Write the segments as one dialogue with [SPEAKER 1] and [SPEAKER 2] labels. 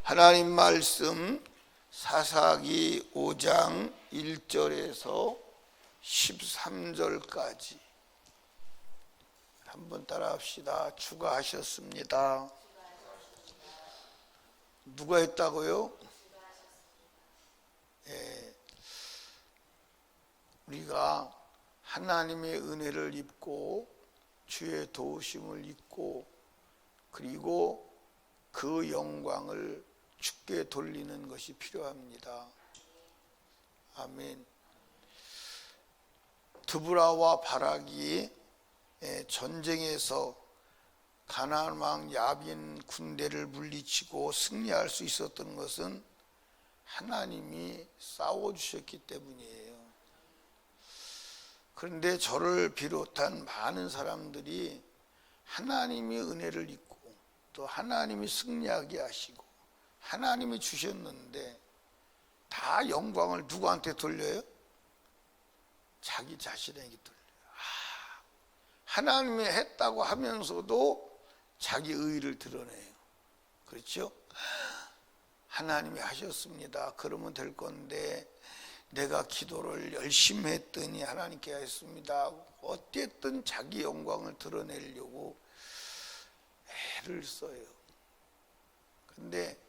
[SPEAKER 1] 하나님 말씀 사사기 5장 1절에서 13절까지 한번 따라합시다. 주가 하셨습니다. 누가 했다고요? 우리가 하나님의 은혜를 입고 주의 도우심을 입고 그리고 그 영광을 주께 돌리는 것이 필요합니다. 아멘. 드보라와 바락이 전쟁에서 가나안 왕 야빈 군대를 물리치고 승리할 수 있었던 것은 하나님이 싸워주셨기 때문이에요. 그런데 저를 비롯한 많은 사람들이 하나님이 은혜를 입고 또 하나님이 승리하게 하시고 하나님이 주셨는데 다 영광을 누구한테 돌려요? 자기 자신에게 돌려요. 하나님이 했다고 하면서도 자기 의의를 드러내요. 그렇죠? 하나님이 하셨습니다. 그러면 될 건데 내가 기도를 열심히 했더니 하나님께 했습니다. 어쨌든 자기 영광을 드러내려고 애를 써요. 근데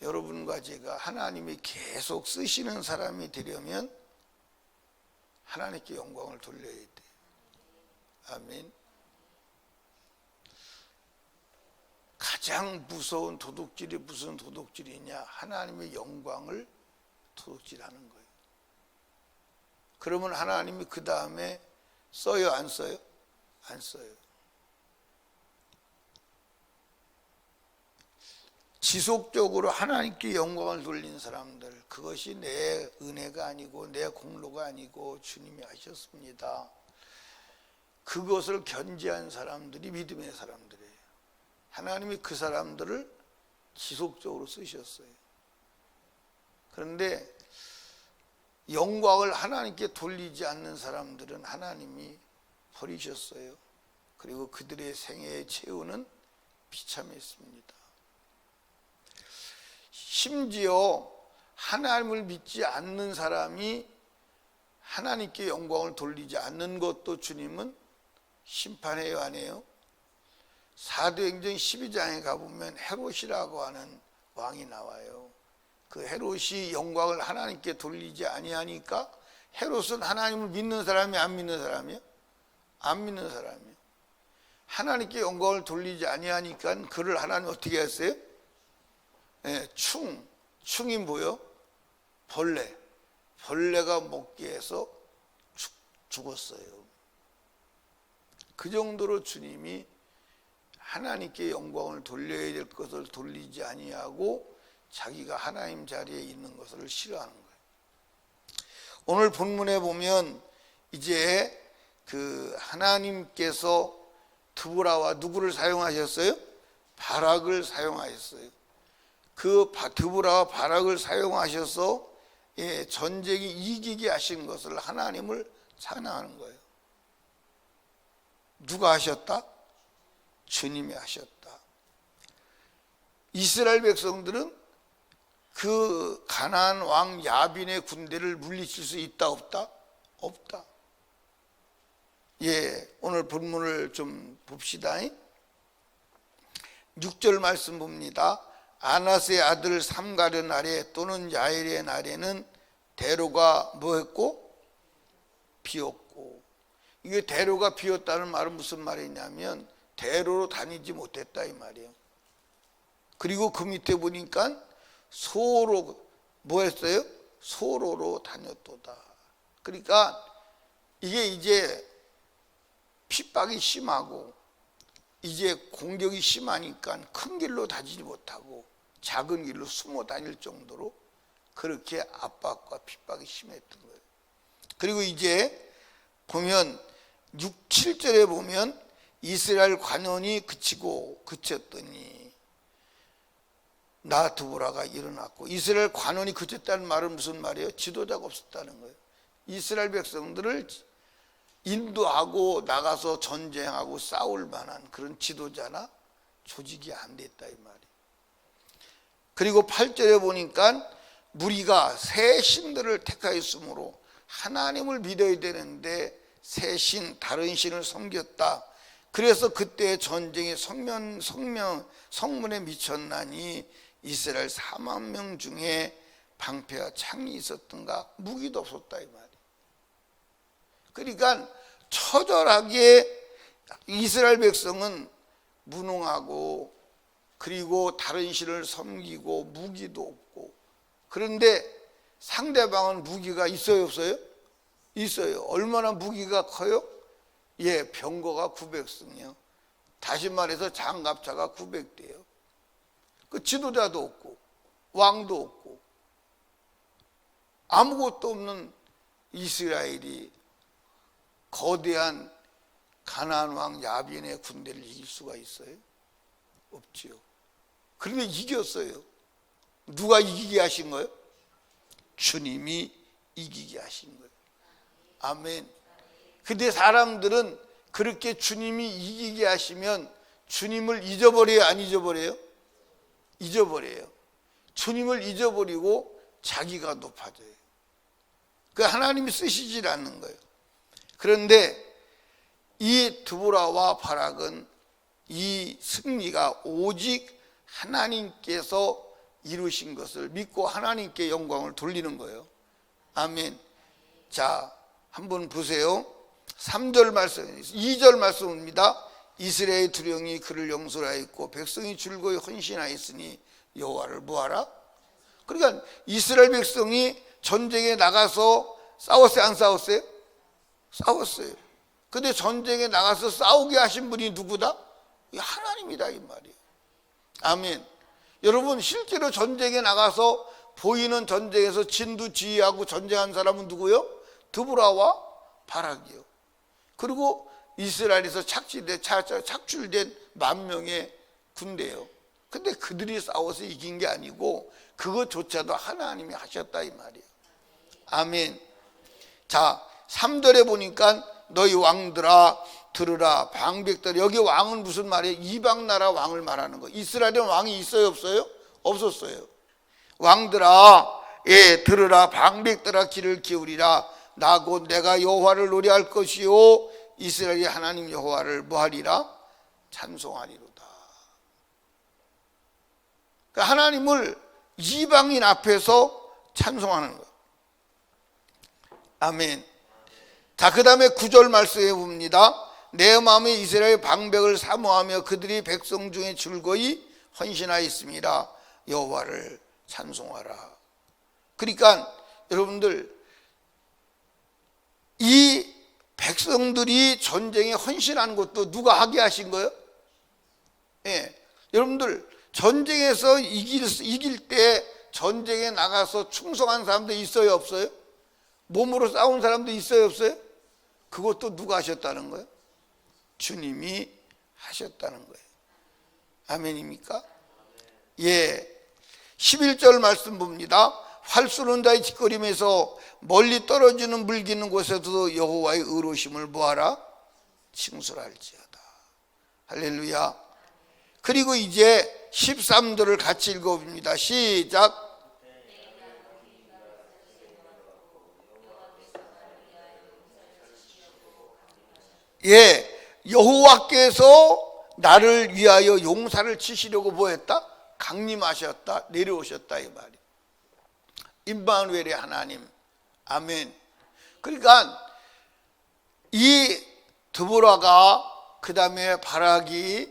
[SPEAKER 1] 여러분과 제가 하나님이 계속 쓰시는 사람이 되려면 하나님께 영광을 돌려야 돼요. 아멘. 가장 무서운 도둑질이 무슨 도둑질이냐? 하나님의 영광을 도둑질하는 거예요. 그러면 하나님이 그 다음에 써요, 안 써요? 안 써요. 지속적으로 하나님께 영광을 돌린 사람들, 그것이 내 은혜가 아니고 내 공로가 아니고 주님이 하셨습니다. 그것을 견지한 사람들이 믿음의 사람들이에요. 하나님이 그 사람들을 지속적으로 쓰셨어요. 그런데 영광을 하나님께 돌리지 않는 사람들은 하나님이 버리셨어요. 그리고 그들의 생애의 최후는 비참했습니다. 심지어 하나님을 믿지 않는 사람이 하나님께 영광을 돌리지 않는 것도 주님은 심판해요, 안 해요? 사도행전 12장에 가보면 헤롯이라고 하는 왕이 나와요. 그 헤롯이 영광을 하나님께 돌리지 아니하니까 헤롯은 하나님을 믿는 사람이 안 믿는 사람이요? 안 믿는 사람이요. 하나님께 영광을 돌리지 아니하니까 그를 하나님 어떻게 했어요? 충이 뭐요? 벌레가 먹게 해서 죽었어요. 그 정도로 주님이 하나님께 영광을 돌려야 될 것을 돌리지 아니하고 자기가 하나님 자리에 있는 것을 싫어하는 거예요. 오늘 본문에 보면 이제 그 하나님께서 드보라와 누구를 사용하셨어요? 바락을 사용하셨어요. 그 드보라와 바락을 사용하셔서 전쟁이 이기게 하신 것을 하나님을 찬양하는 거예요. 누가 하셨다? 주님이 하셨다. 이스라엘 백성들은 그 가나안 왕 야빈의 군대를 물리칠 수 있다 없다? 없다. 오늘 본문을 좀 봅시다. 6절 말씀 봅니다. 아나스의 아들 삼가랴 날에 또는 야엘의 날에는 대로가 뭐했고? 비었고. 이게 대로가 비었다는 말은 무슨 말이냐면 대로로 다니지 못했다 이 말이에요. 그리고 그 밑에 보니까 소로 뭐 했어요? 소로로 다녔도다. 그러니까 이게 이제 핍박이 심하고 이제 공격이 심하니까 큰 길로 다니지 못하고 작은 길로 숨어 다닐 정도로 그렇게 압박과 핍박이 심했던 거예요. 그리고 이제 보면 6, 7절에 보면 이스라엘 관원이 그쳤더니 나 드보라가 일어났고, 이스라엘 관원이 그쳤다는 말은 무슨 말이에요? 지도자가 없었다는 거예요. 이스라엘 백성들을 인도하고 나가서 전쟁하고 싸울 만한 그런 지도자나 조직이 안 됐다 이 말이에요. 그리고 8절에 보니까 무리가 새 신들을 택하였으므로 하나님을 믿어야 되는데 새 신, 다른 신을 섬겼다. 그래서 그때 전쟁이 성문에 미쳤나니 이스라엘 4만 명 중에 방패와 창이 있었던가 무기도 없었다 이 말이에요. 그러니까 처절하게 이스라엘 백성은 무능하고 그리고 다른 신을 섬기고 무기도 없고, 그런데 상대방은 무기가 있어요 없어요? 있어요. 얼마나 무기가 커요? 예, 병거가 900승이요. 다시 말해서 장갑차가 900대요. 그 지도자도 없고 왕도 없고 아무것도 없는 이스라엘이 거대한 가나안 왕 야빈의 군대를 이길 수가 있어요? 없지요. 그런데 이겼어요. 누가 이기게 하신 거예요? 주님이 이기게 하신 거예요. 아멘. 근데 사람들은 그렇게 주님이 이기게 하시면 주님을 잊어버려요, 안 잊어버려요? 잊어버려요. 주님을 잊어버리고 자기가 높아져요. 그 하나님이 쓰시질 않는 거예요. 그런데 이 드보라와 바락은 이 승리가 오직 하나님께서 이루신 것을 믿고 하나님께 영광을 돌리는 거예요. 아멘. 자, 한번 보세요. 3절 말씀, 2절 말씀입니다. 이스라엘 두령이 그를 용서하였고 백성이 즐거이 헌신하였으니 여호와를 뭐하라? 그러니까 이스라엘 백성이 전쟁에 나가서 싸웠어요, 안 싸웠어요? 싸웠어요. 근데 전쟁에 나가서 싸우게 하신 분이 누구다? 하나님이다 이 말이에요. 아멘. 여러분, 실제로 전쟁에 나가서 보이는 전쟁에서 진두지휘하고 전쟁한 사람은 누구요? 드보라와 바락이요. 그리고 이스라엘에서 착출된 10,000명의 군대요. 근데 그들이 싸워서 이긴 게 아니고 그것조차도 하나님이 하셨다 이 말이에요. 아멘. 자, 3절에 보니까 너희 왕들아 들으라, 방백들. 여기 왕은 무슨 말이에요? 이방 나라 왕을 말하는 거예요. 이스라엘은 왕이 있어요 없어요? 없었어요. 왕들아, 예, 들으라, 방백들아, 귀를 기울이라. 나 곧 내가 여호와를 노래할 것이요 이스라엘의 하나님 여호와를 뭐하리라? 찬송하리로다. 그러니까 하나님을 이방인 앞에서 찬송하는 거예요. 아멘. 자, 그 다음에 9절 말씀해 봅니다. 내 마음에 이스라엘 방백을 사모하며 그들이 백성 중에 즐거이 헌신하였습니다. 여호와를 찬송하라. 그러니까 여러분들, 이 백성들이 전쟁에 헌신하는 것도 누가 하게 하신 거예요? 예, 여러분들 전쟁에서 이길 때 전쟁에 나가서 충성한 사람도 있어요 없어요? 몸으로 싸운 사람도 있어요 없어요? 그것도 누가 하셨다는 거예요? 주님이 하셨다는 거예요. 아멘입니까? 예. 11절 말씀 봅니다. 활 쏘는 자의 짓거림에서 멀리 떨어지는 물기는 곳에서도 여호와의 의로우심을 뭐하라? 칭송할지어다. 할렐루야. 그리고 이제 13절을 같이 읽어봅니다. 시작. 예, 여호와께서 나를 위하여 용사를 치시려고 뭐했다? 강림하셨다, 내려오셨다 이 말이. 임마누엘의 하나님. 아멘. 그러니까 이 드보라가 그 다음에 바락이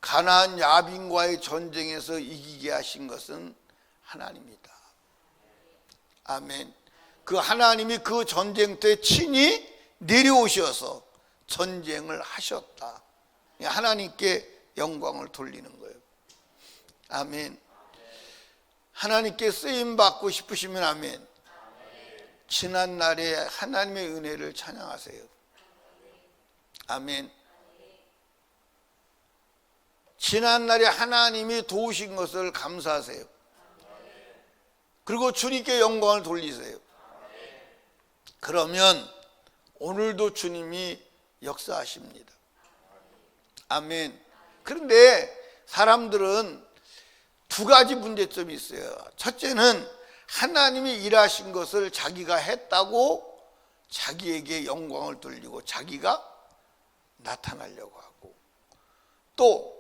[SPEAKER 1] 가나안 야빈과의 전쟁에서 이기게 하신 것은 하나님이다. 아멘. 그 하나님이 그 전쟁터에 친히 내려오셔서 전쟁을 하셨다. 하나님께 영광을 돌리는 거예요. 아멘. 하나님께 쓰임 받고 싶으시면 아멘. 지난 날에 하나님의 은혜를 찬양하세요. 아멘. 지난 날에 하나님이 도우신 것을 감사하세요. 그리고 주님께 영광을 돌리세요. 그러면 오늘도 주님이 역사하십니다. 아멘. 그런데 사람들은 두 가지 문제점이 있어요. 첫째는 하나님이 일하신 것을 자기가 했다고 자기에게 영광을 돌리고 자기가 나타나려고 하고, 또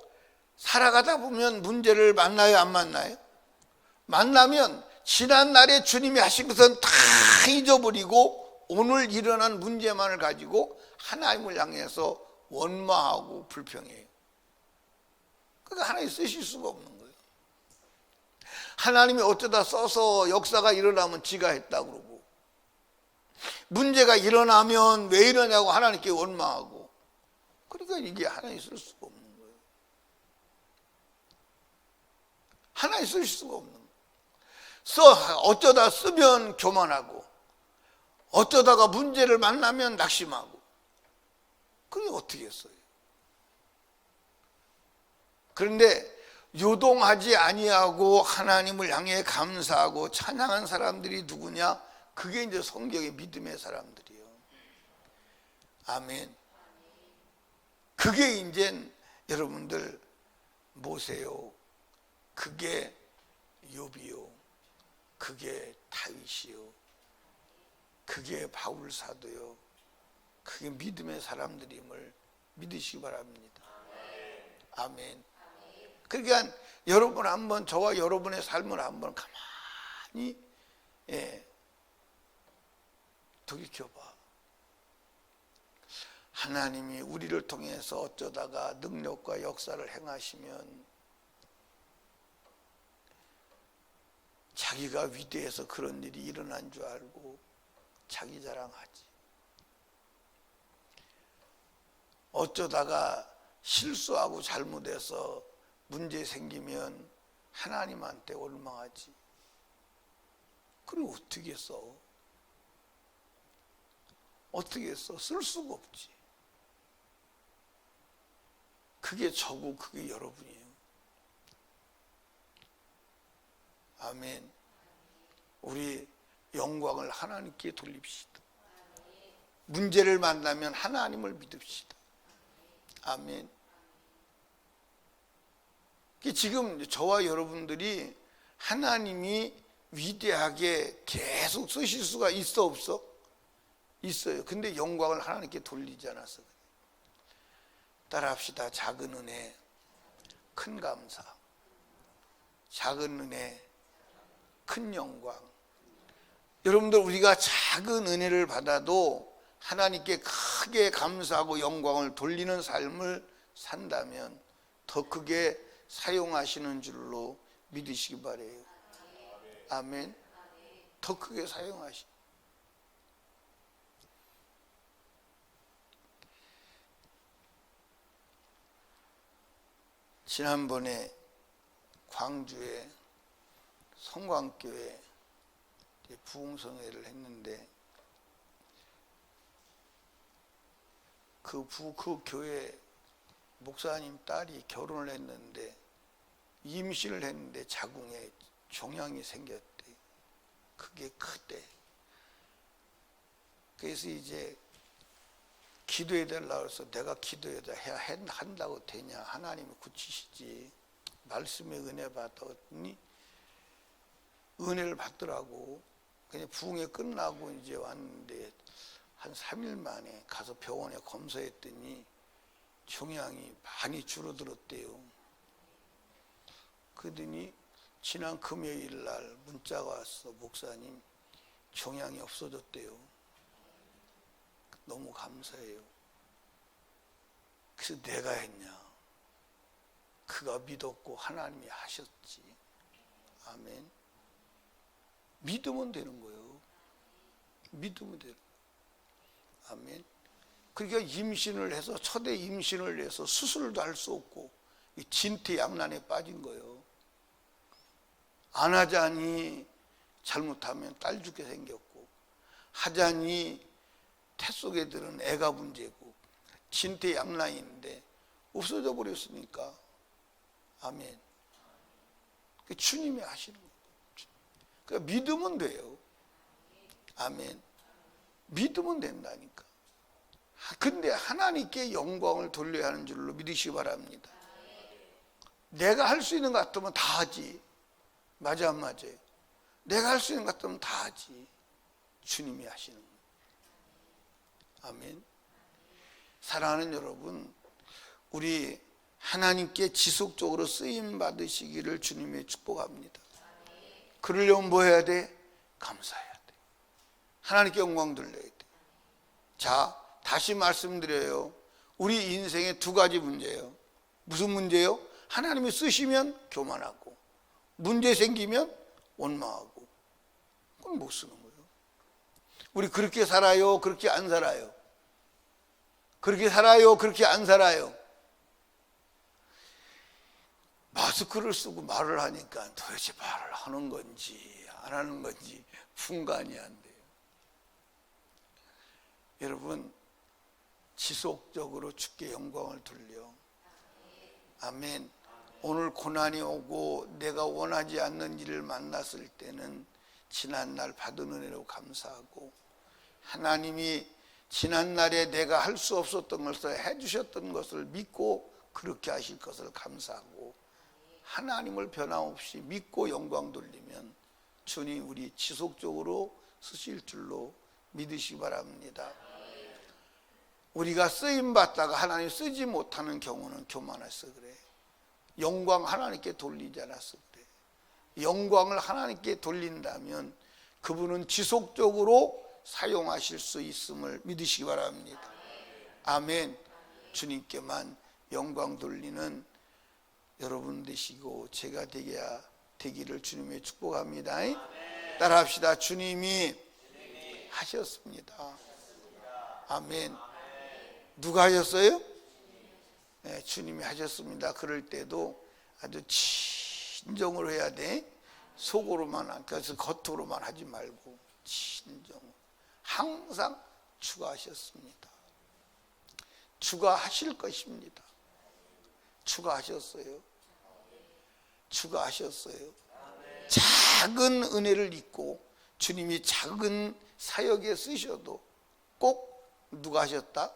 [SPEAKER 1] 살아가다 보면 문제를 만나요, 안 만나요? 만나면 지난날에 주님이 하신 것은 다 잊어버리고 오늘 일어난 문제만을 가지고 하나님을 향해서 원망하고 불평해요. 그러니까 하나님 쓰실 수가 없는 거예요. 하나님이 어쩌다 써서 역사가 일어나면 지가 했다 그러고, 문제가 일어나면 왜 이러냐고 하나님께 원망하고, 그러니까 이게 하나님 쓸 수가 없는 거예요. 하나님 쓸 수가 없는 거예요. 어쩌다 쓰면 교만하고, 어쩌다가 문제를 만나면 낙심하고, 그게 어떻게 했어요? 그런데 요동하지 아니하고 하나님을 향해 감사하고 찬양한 사람들이 누구냐? 그게 이제 성경의 믿음의 사람들이에요. 아멘. 그게 이제 여러분들 모세요, 그게 욥이요, 그게 다윗이요, 그게 바울 사도요, 그게 믿음의 사람들임을 믿으시기 바랍니다. 아멘. 그러니까 여러분 한번, 저와 여러분의 삶을 한번 가만히 돌이켜봐. 하나님이 우리를 통해서 어쩌다가 능력과 역사를 행하시면 자기가 위대해서 그런 일이 일어난 줄 알고 자기 자랑하지. 어쩌다가 실수하고 잘못해서 문제 생기면 하나님한테 원망하지. 그리고 어떻게 써? 어떻게 써? 쓸 수가 없지. 그게 저고 그게 여러분이에요. 아멘. 우리 영광을 하나님께 돌립시다. 문제를 만나면 하나님을 믿읍시다. 아멘. 지금 저와 여러분들이 하나님이 위대하게 계속 쓰실 수가 있어, 없어? 있어요. 근데 영광을 하나님께 돌리지 않아서 그래요. 따라합시다. 작은 은혜, 큰 감사. 작은 은혜, 큰 영광. 여러분들, 우리가 작은 은혜를 받아도 하나님께 크게 감사하고 영광을 돌리는 삶을 산다면 더 크게 사용하시는 줄로 믿으시기 바래요. 아멘. 더 크게 사용하시. 지난번에 광주에 성광교회 부흥성회를 했는데 그 교회 목사님 딸이 결혼을 했는데 임신을 했는데 자궁에 종양이 생겼대. 그게 크대. 그래서 이제 기도해 달라고 해서 내가 기도해다 한다고 되냐? 하나님이 고치시지. 말씀의 은혜 받았더니 은혜를 받더라고. 그냥 부흥회 끝나고 이제 왔는데 한 3일 만에 가서 병원에 검사했더니 종양이 많이 줄어들었대요. 그러더니 지난 금요일 날 문자가 왔어. 목사님, 종양이 없어졌대요. 너무 감사해요. 그래서 내가 했냐? 그가 믿었고 하나님이 하셨지. 아멘. 믿으면 되는 거예요. 믿으면 되는 거예요. 아멘. 그러니까 임신을 해서, 첫애 임신을 해서 수술도 할 수 없고 진퇴양난에 빠진 거예요. 안 하자니 잘못하면 딸 죽게 생겼고, 하자니 태 속에 들은 애가 문제고, 진퇴양난인데 없어져 버렸으니까. 아멘. 주님이 하시는 거예요. 그러니까 믿으면 돼요. 아멘. 믿으면 된다니까. 근데 하나님께 영광을 돌려야 하는 줄로 믿으시기 바랍니다. 내가 할 수 있는 것 같으면 다 하지. 맞아 안 맞아요? 내가 할 수 있는 것 같으면 다 하지. 주님이 하시는 거예요. 아멘. 사랑하는 여러분, 우리 하나님께 지속적으로 쓰임 받으시기를 주님의 축복합니다. 그러려면 뭐 해야 돼? 감사해야 돼. 하나님께 영광 돌려야 돼. 자, 다시 말씀드려요. 우리 인생에 두 가지 문제예요. 무슨 문제예요? 하나님이 쓰시면 교만하고, 문제 생기면 원망하고. 그건 못 쓰는 거예요. 우리 그렇게 살아요? 그렇게 안 살아요? 그렇게 살아요? 그렇게 안 살아요? 마스크를 쓰고 말을 하니까 도대체 말을 하는 건지 안 하는 건지 분간이 안 돼요. 여러분, 지속적으로 주께 영광을 돌려. 아멘. 오늘 고난이 오고 내가 원하지 않는 일을 만났을 때는 지난날 받은 은혜로 감사하고, 하나님이 지난날에 내가 할 수 없었던 것을 해주셨던 것을 믿고 그렇게 하실 것을 감사하고, 하나님을 변함없이 믿고 영광 돌리면 주님 우리 지속적으로 쓰실 줄로 믿으시기 바랍니다. 우리가 쓰임받다가 하나님 쓰지 못하는 경우는 교만해서 그래. 영광 하나님께 돌리지 않아서 그래. 영광을 하나님께 돌린다면 그분은 지속적으로 사용하실 수 있음을 믿으시기 바랍니다. 아멘. 주님께만 영광 돌리는 여러분 되시고 제가 되기를 주님의 축복합니다. 따라합시다. 주님이 하셨습니다. 아멘. 누가 하셨어요? 네, 주님이 하셨습니다. 그럴 때도 아주 진정으로 해야 돼. 속으로만, 그래서 겉으로만 하지 말고 진정으로. 항상 주가 하셨습니다. 주가 하실 것입니다. 주가 하셨어요. 주가 하셨어요. 작은 은혜를 잊고 주님이 작은 사역에 쓰셔도 꼭 누가 하셨다?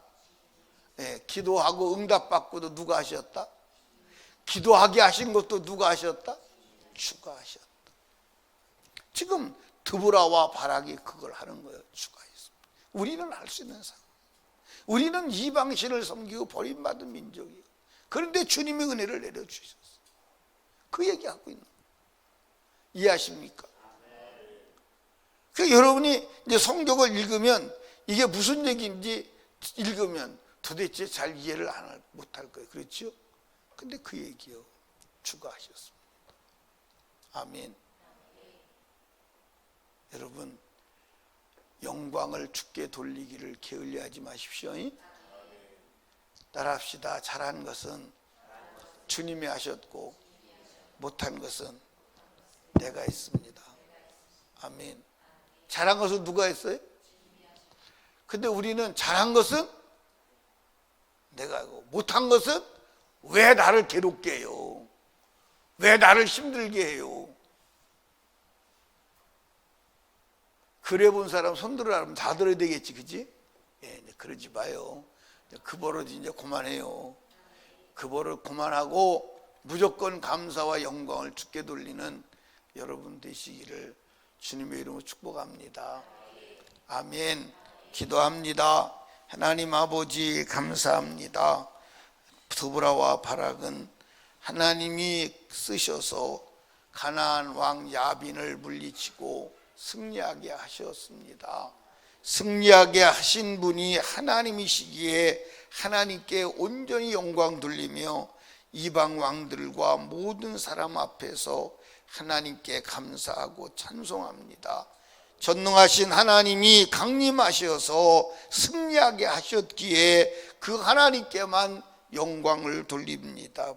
[SPEAKER 1] 네, 기도하고 응답받고도 누가 하셨다? 기도하게 하신 것도 누가 하셨다? 주가 하셨다. 지금 드보라와 바락이 그걸 하는 거예요. 주가 했습니다. 우리는 할 수 있는 상황. 우리는 이방신을 섬기고 버림받은 민족이에요. 그런데 주님이 은혜를 내려주셨어요. 그 얘기하고 있는 거예요. 이해하십니까? 그러니까 여러분이 이제 성경을 읽으면 이게 무슨 얘기인지 읽으면 도대체 잘 이해를 못할 거예요. 그렇죠? 근데 그 얘기요. 주가 하셨습니다. 아멘. 여러분, 영광을 주께 돌리기를 게을리하지 마십시오. 따라합시다. 잘한 것은 주님이 하셨고 못한 것은 내가 했습니다. 아멘. 잘한 것은 누가 했어요? 근데 우리는 잘한 것은 내가 하고 못한 것은 왜 나를 괴롭게 해요? 왜 나를 힘들게 해요? 그래 본 사람 손들으라면 다 들어야 되겠지, 그지? 예, 그러지 마요. 그 버릇 이제 그만해요. 그 버릇 그만하고 무조건 감사와 영광을 주께 돌리는 여러분 되시기를 주님의 이름으로 축복합니다. 아멘. 기도합니다. 하나님 아버지 감사합니다. 드보라와 바락은 하나님이 쓰셔서 가나안 왕 야빈을 물리치고 승리하게 하셨습니다. 승리하게 하신 분이 하나님이시기에 하나님께 온전히 영광 돌리며 이방 왕들과 모든 사람 앞에서 하나님께 감사하고 찬송합니다. 전능하신 하나님이 강림하셔서 승리하게 하셨기에 그 하나님께만 영광을 돌립니다.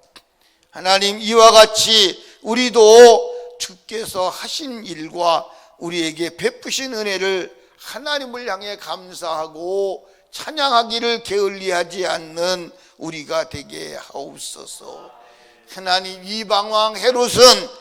[SPEAKER 1] 하나님, 이와 같이 우리도 주께서 하신 일과 우리에게 베푸신 은혜를 하나님을 향해 감사하고 찬양하기를 게을리하지 않는 우리가 되게 하옵소서. 하나님, 이방왕 헤롯은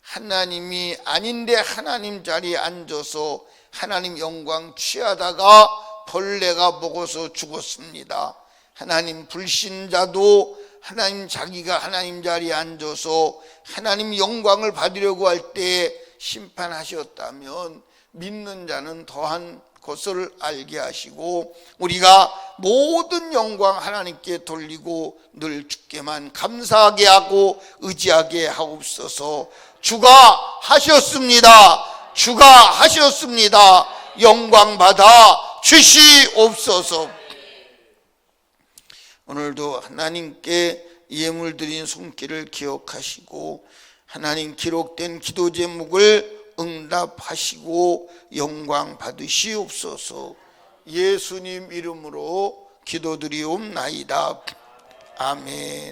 [SPEAKER 1] 하나님이 아닌데 하나님 자리에 앉아서 하나님 영광 취하다가 벌레가 먹어서 죽었습니다. 하나님, 불신자도 하나님 자기가 하나님 자리에 앉아서 하나님 영광을 받으려고 할 때 심판하셨다면 믿는 자는 더한 것을 알게 하시고 우리가 모든 영광 하나님께 돌리고 늘 주께만 감사하게 하고 의지하게 하옵소서. 주가 하셨습니다. 주가 하셨습니다. 영광 받아 주시옵소서. 오늘도 하나님께 예물 드린 손길을 기억하시고 하나님 기록된 기도 제목을 응답하시고 영광 받으시옵소서. 예수님 이름으로 기도드리옵나이다. 아멘.